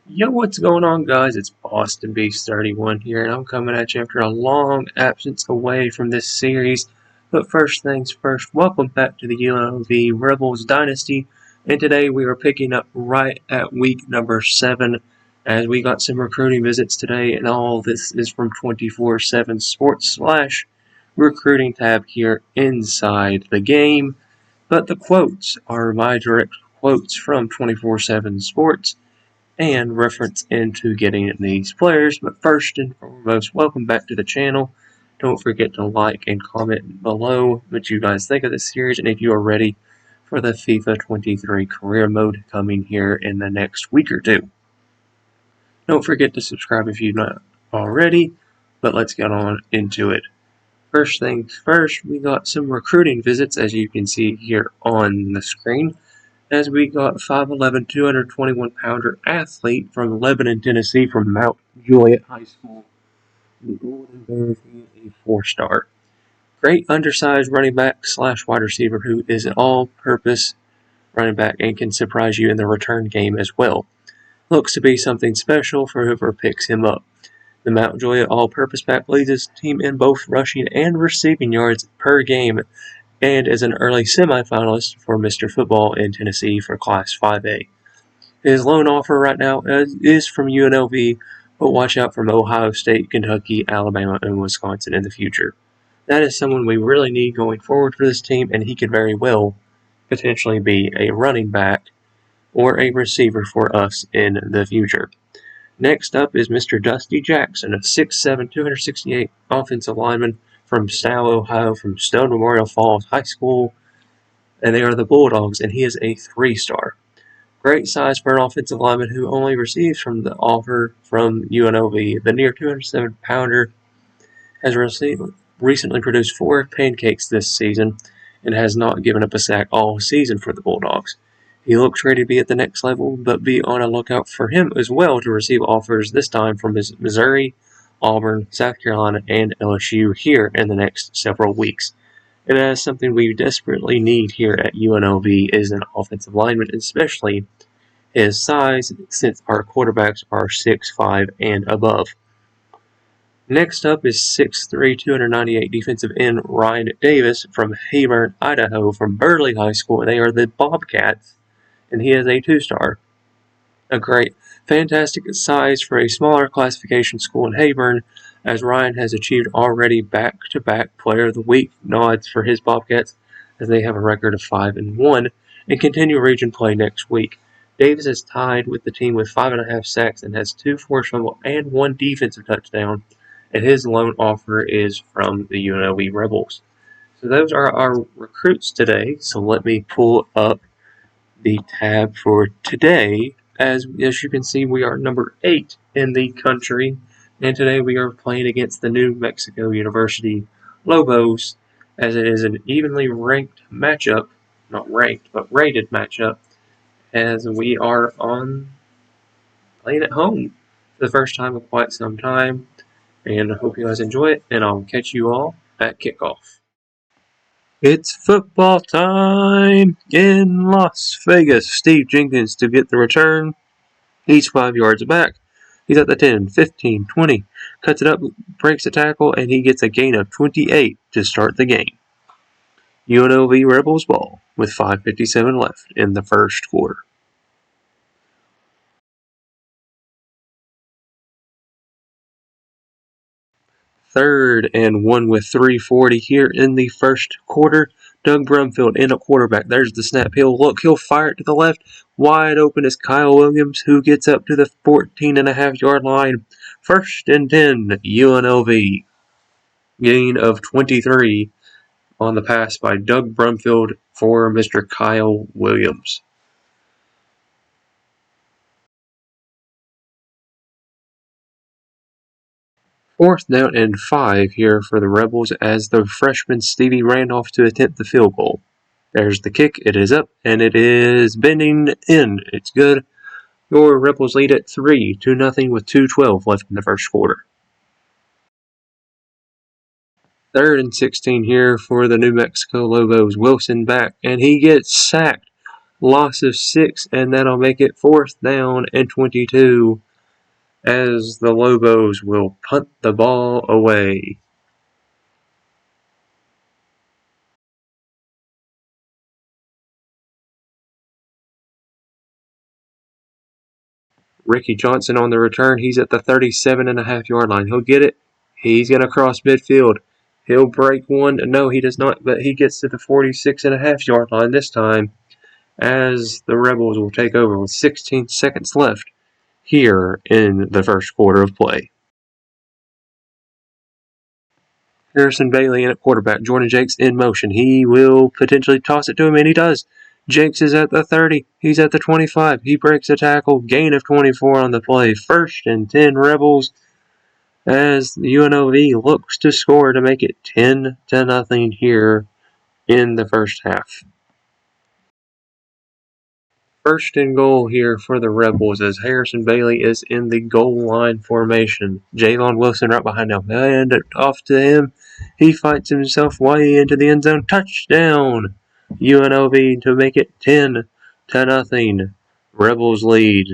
Yo, what's going on, guys? It's Boston Beast 31 here, and I'm coming at you after a long absence away from this series. But first things first, welcome back to the UNLV Rebels Dynasty, and today we are picking up right at week number 7, as we got some recruiting visits today, and all this is from 24/7 Sports / recruiting tab here inside the game. But the quotes are my direct quotes from 24/7 Sports and reference into getting these players. But first and foremost, welcome back to the channel. Don't forget to like and comment below what you guys think of this series and if you are ready for the FIFA 23 career mode coming here in the next week or two. Don't forget to subscribe if you've not already, but let's get on into it. First things first, we got some recruiting visits, as you can see here on the screen, as we got 5'11", 221-pounder athlete from Lebanon, Tennessee, from Mount Juliet High School. The Golden Bears, he is a 4-star. Great undersized running back / wide receiver who is an all-purpose running back and can surprise you in the return game as well. Looks to be something special for whoever picks him up. The Mount Juliet all-purpose back leads his team in both rushing and receiving yards per game, and is an early semifinalist for Mr. Football in Tennessee for Class 5A. His loan offer right now is from UNLV, but watch out from Ohio State, Kentucky, Alabama, and Wisconsin in the future. That is someone we really need going forward for this team, and he could very well potentially be a running back or a receiver for us in the future. Next up is Mr. Dusty Jackson, a 6'7", 268 offensive lineman from Stow, Ohio, from Stone Memorial Falls High School, and they are the Bulldogs, and he is a 3-star. Great size for an offensive lineman who only receives from the offer from UNLV. The near 207-pounder has recently produced 4 pancakes this season and has not given up a sack all season for the Bulldogs. He looks ready to be at the next level, but be on a lookout for him as well to receive offers this time from Missouri, Auburn, South Carolina, and LSU here in the next several weeks. And that is something we desperately need here at UNLV is an offensive lineman, especially his size, since our quarterbacks are 6'5" and above. Next up is 6'3", 298 defensive end Ryan Davis from Hayburn, Idaho, from Burley High School. They are the Bobcats, and he is a 2-star. A great, fantastic size for a smaller classification school in Hayburn, as Ryan has achieved already back-to-back Player of the Week nods for his Bobcats, as they have a record of 5-1 and continue region play next week. Davis is tied with the team with 5.5 sacks and has 2 forced fumbles and 1 defensive touchdown, and his loan offer is from the UNLV Rebels. So those are our recruits today. So let me pull up the tab for today. As you can see, we are number 8 in the country, and today we are playing against the New Mexico University Lobos, as it is an evenly ranked matchup, not ranked, but rated matchup, as we are playing at home for the first time in quite some time, and I hope you guys enjoy it, and I'll catch you all at kickoff. It's football time in Las Vegas. Steve Jenkins to get the return. He's 5 yards back. He's at the 10, 15, 20. Cuts it up, breaks a tackle, and he gets a gain of 28 to start the game. UNLV Rebels ball with 5:57 left in the first quarter. Third and 1 with 3:40 here in the first quarter. Doug Brumfield in at quarterback. There's the snap. He'll fire it to the left. Wide open is Kyle Williams, who gets up to the 14.5-yard line. First and 10, UNLV. Gain of 23 on the pass by Doug Brumfield for Mr. Kyle Williams. Fourth down and 5 here for the Rebels as the freshman Stevie Randolph to attempt the field goal. There's the kick. It is up, and it is bending in. It's good. Your Rebels lead at 3-0 with 2:12 left in the first quarter. Third and 16 here for the New Mexico Lobos. Wilson back, and he gets sacked loss of 6, and that'll make it 4th down and 22 as the Lobos will punt the ball away. Ricky Johnson on the return. He's at the 37.5-yard line. He'll get it. He's going to cross midfield. He'll break one. No, he does not, but he gets to the 46.5-yard line this time as the Rebels will take over with 16 seconds left here in the first quarter of play. Harrison Bailey in at quarterback. Jordan Jakes in motion. He will potentially toss it to him, and he does. Jakes is at the 30. He's at the 25. He breaks a tackle. Gain of 24 on the play. 1st and 10 Rebels as the UNLV looks to score to make it 10-0 here in the first half. 1st and goal here for the Rebels as Harrison Bailey is in the goal line formation. Javon Wilson right behind him. And off to him. He fights himself way into the end zone. Touchdown! UNLV to make it 10-0. Rebels lead.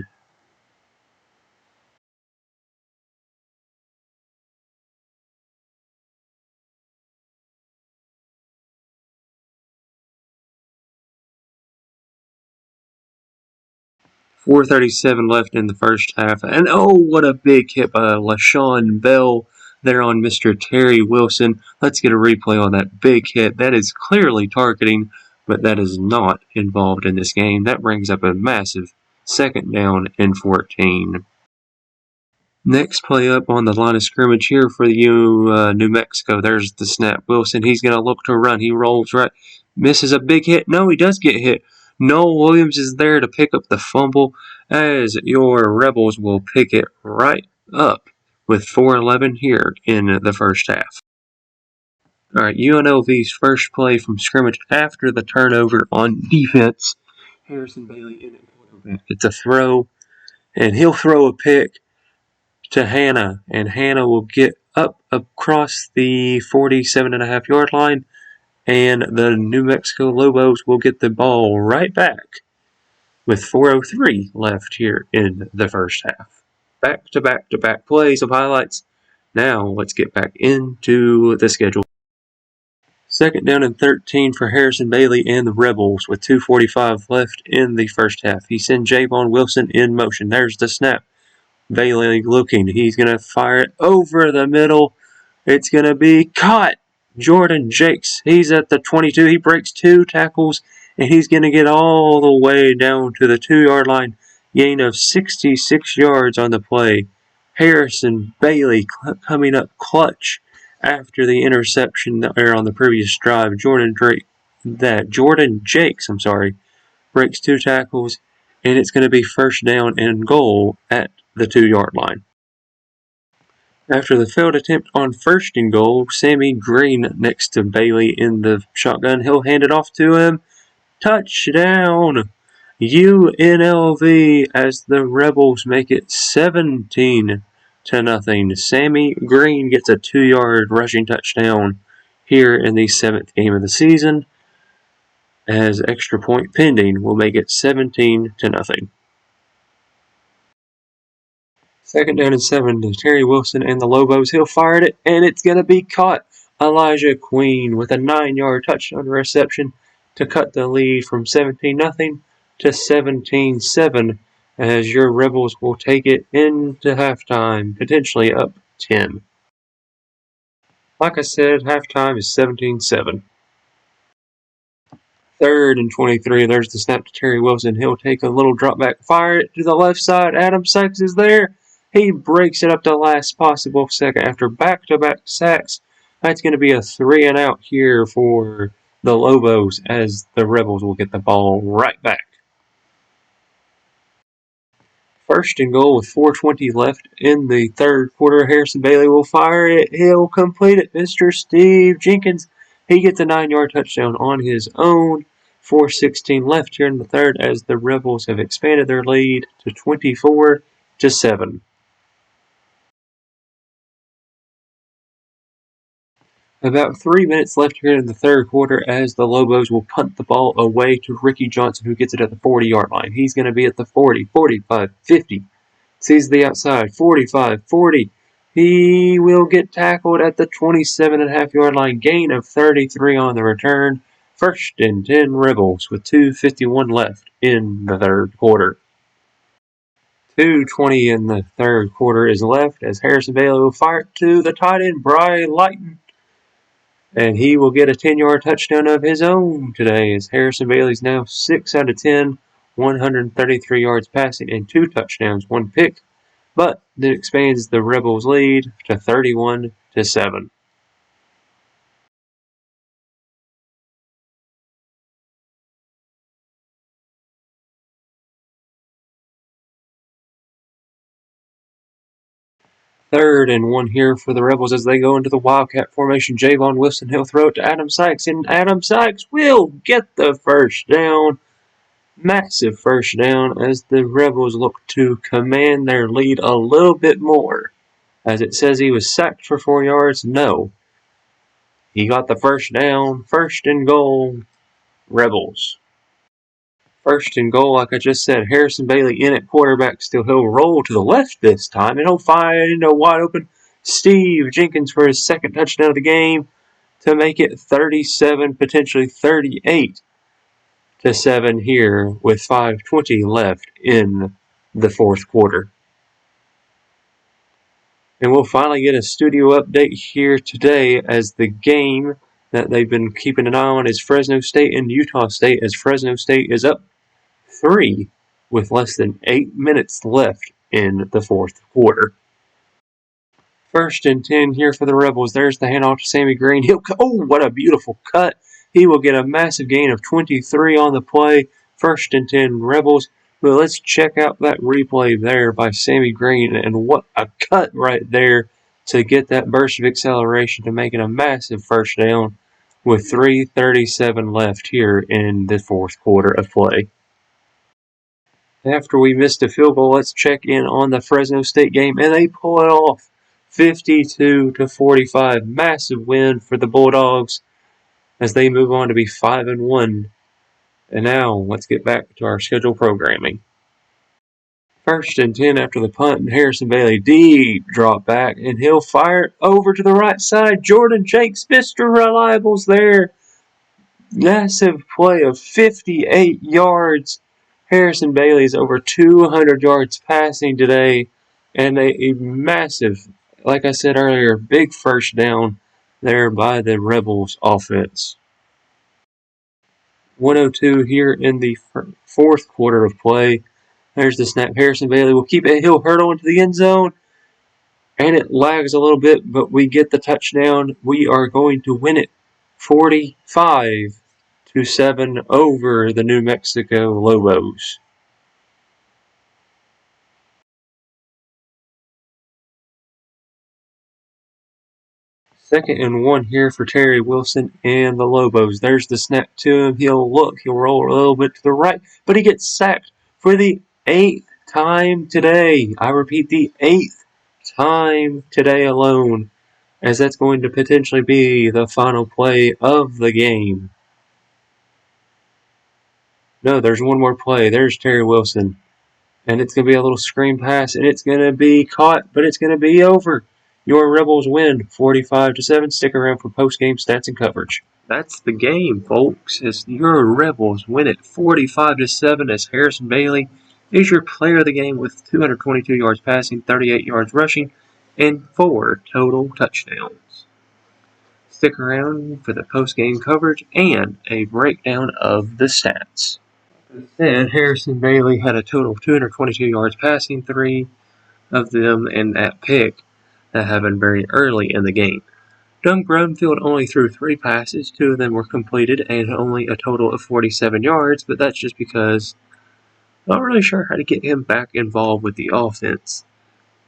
4:37 left in the first half. And oh, what a big hit by LaShawn Bell there on Mr. Terry Wilson. Let's get a replay on that big hit. That is clearly targeting, but that is not involved in this game. That brings up a massive 2nd down and 14. Next play up on the line of scrimmage here for the New Mexico. There's the snap. Wilson, he's going to look to run. He rolls right. Misses a big hit. No, he does get hit. Noel Williams is there to pick up the fumble as your Rebels will pick it right up with 4:11 here in the first half. All right, UNLV's first play from scrimmage after the turnover on defense. Harrison Bailey in it. It's a throw, and he'll throw a pick to Hannah, and Hannah will get up across the 47.5-yard line, and the New Mexico Lobos will get the ball right back with 4:03 left here in the first half. Back-to-back plays of highlights. Now let's get back into the schedule. 2nd down and 13 for Harrison Bailey and the Rebels with 2:45 left in the first half. He sends Javon Wilson in motion. There's the snap. Bailey looking. He's going to fire it over the middle. It's going to be caught. Jordan Jakes. He's at the 22. He breaks 2 tackles, and he's going to get all the way down to the 2-yard line. Gain of 66 yards on the play. Harrison Bailey coming up clutch after the interception there on the previous drive. Jordan Jakes, breaks 2 tackles, and it's going to be 1st down and goal at the 2-yard line. After the failed attempt on 1st and goal, Sammy Green next to Bailey in the shotgun. He'll hand it off to him. Touchdown! UNLV as the Rebels make it 17-0. Sammy Green gets a 2-yard rushing touchdown here in the 7th game of the season, as extra point pending will make it 17-0. 2nd down and 7 to Terry Wilson and the Lobos. He'll fire it, and it's going to be caught. Elijah Queen with a 9-yard touchdown reception to cut the lead from 17-0 to 17-7 as your Rebels will take it into halftime, potentially up 10. Like I said, halftime is 17-7. 3rd and 23. There's the snap to Terry Wilson. He'll take a little drop back, fire it to the left side. Adam Sykes is there. He breaks it up to last possible second after back-to-back sacks. That's going to be a 3-and-out here for the Lobos as the Rebels will get the ball right back. 1st and goal with 4:20 left in the 3rd quarter. Harrison Bailey will fire it. He'll complete it. Mr. Steve Jenkins, he gets a 9-yard touchdown on his own. 4:16 left here in the 3rd as the Rebels have expanded their lead to 24-7. About 3 minutes left here in the third quarter as the Lobos will punt the ball away to Ricky Johnson, who gets it at the 40-yard line. He's going to be at the 40, 45, 50. Sees the outside, 45, 40. He will get tackled at the 27.5-yard line. Gain of 33 on the return. First and 10 Rebels with 2:51 left in the third quarter. 2:20 in the third quarter is left as Harrison Bailey will fire it to the tight end, Bry Lighton. And he will get a 10-yard touchdown of his own today as Harrison Bailey's now 6 out of 10, 133 yards passing and 2 touchdowns, 1 pick. But that expands the Rebels' lead to 31-7. Third and 1 here for the Rebels as they go into the Wildcat formation. Javon Wilson, he'll throw it to Adam Sykes, and Adam Sykes will get the first down. Massive first down as the Rebels look to command their lead a little bit more. As it says he was sacked for 4 yards, no. He got the first down, first and goal, Rebels. First and goal, like I just said, Harrison Bailey in at quarterback still. He'll roll to the left this time, and he'll find a wide open Steve Jenkins for his second touchdown of the game to make it 37, potentially 38-7 here with 5:20 left in the fourth quarter. And we'll finally get a studio update here today as the game that they've been keeping an eye on is Fresno State and Utah State, as Fresno State is up 3 with less than 8 minutes left in the fourth quarter. First and 10 here for the Rebels. There's the handoff to Sammy Green. What a beautiful cut. He will get a massive gain of 23 on the play. First and 10 Rebels. But let's check out that replay there by Sammy Green, and what a cut right there to get that burst of acceleration to make it a massive first down with 3:37 left here in the fourth quarter of play. After we missed a field goal, let's check in on the Fresno State game, and they pull it off 52-45. Massive win for the Bulldogs as they move on to be 5-1. And now let's get back to our scheduled programming. First and 10 after the punt, and Harrison Bailey deep drop back, and he'll fire it over to the right side. Jordan Jakes, Mr. Reliable's there. Massive play of 58 yards. Harrison Bailey's over 200 yards passing today, and a massive, like I said earlier, big first down there by the Rebels offense. 1:02 here in the fourth quarter of play. There's the snap. Harrison Bailey will keep it. He'll hurdle into the end zone, and it lags a little bit, but we get the touchdown. We are going to win it 45-7 over the New Mexico Lobos. Second and 1 here for Terry Wilson and the Lobos. There's the snap to him. He'll roll a little bit to the right, but he gets sacked for the 8th time today. I repeat, the 8th time today alone, as that's going to potentially be the final play of the game. No, there's one more play. There's Terry Wilson. And it's going to be a little screen pass, and it's going to be caught, but it's going to be over. Your Rebels win 45-7. Stick around for post-game stats and coverage. That's the game, folks, as your Rebels win it 45-7 as Harrison Bailey is your player of the game with 222 yards passing, 38 yards rushing, and 4 total touchdowns. Stick around for the post-game coverage and a breakdown of the stats. And Harrison Bailey had a total of 222 yards passing, 3 of them in that pick that happened very early in the game. Doug Brumfield only threw 3 passes, 2 of them were completed, and only a total of 47 yards, but that's just because I'm not really sure how to get him back involved with the offense.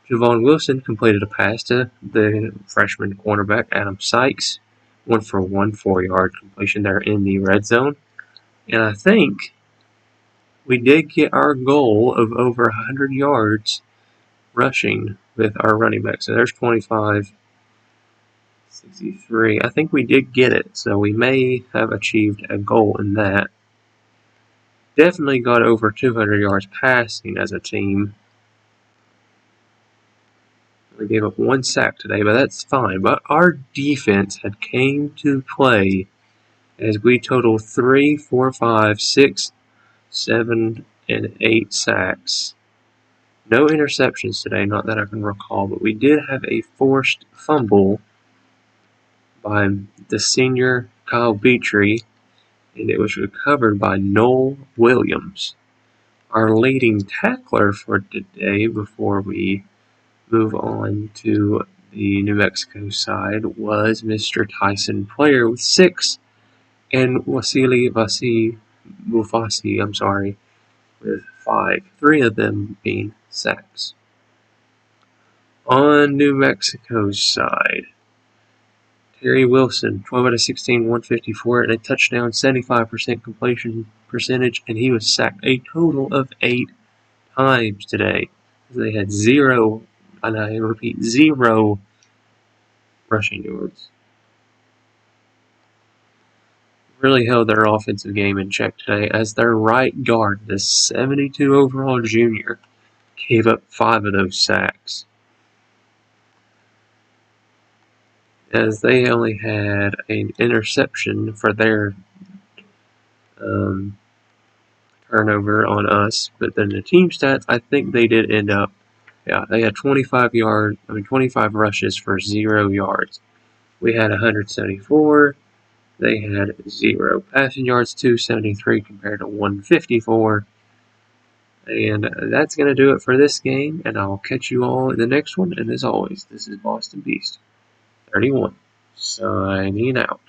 Javon Wilson completed a pass to the freshman cornerback Adam Sykes, 1-for-1, 4-yard completion there in the red zone. And I think we did get our goal of over 100 yards rushing with our running back. So there's 25, 63. I think we did get it, so we may have achieved a goal in that. Definitely got over 200 yards passing as a team. We gave up 1 sack today, but that's fine. But our defense had came to play as we totaled 3, 4, 5, 6, 7, and 8 sacks. No interceptions today, not that I can recall, but we did have a forced fumble by the senior Kyle Beatrey, and it was recovered by Noel Williams. Our leading tackler for today, before we move on to the New Mexico side, was Mr. Tyson Player with 6, and Wasili Mufasi, with 5, 3 of them being sacks. On New Mexico's side, Terry Wilson, 12 out of 16, 154, and a touchdown, 75% completion percentage, and he was sacked a total of 8 times today. They had 0, and I repeat, 0 rushing yards. Really held their offensive game in check today, as their right guard, the 72 overall junior, gave up 5 of those sacks, as they only had an interception for their turnover on us. But then the team stats, I think they did end up, they had 25 rushes for 0 yards. We had 174. They had 0 passing yards, 273 compared to 154. And that's going to do it for this game, and I'll catch you all in the next one. And as always, this is Boston Beast 31, signing out.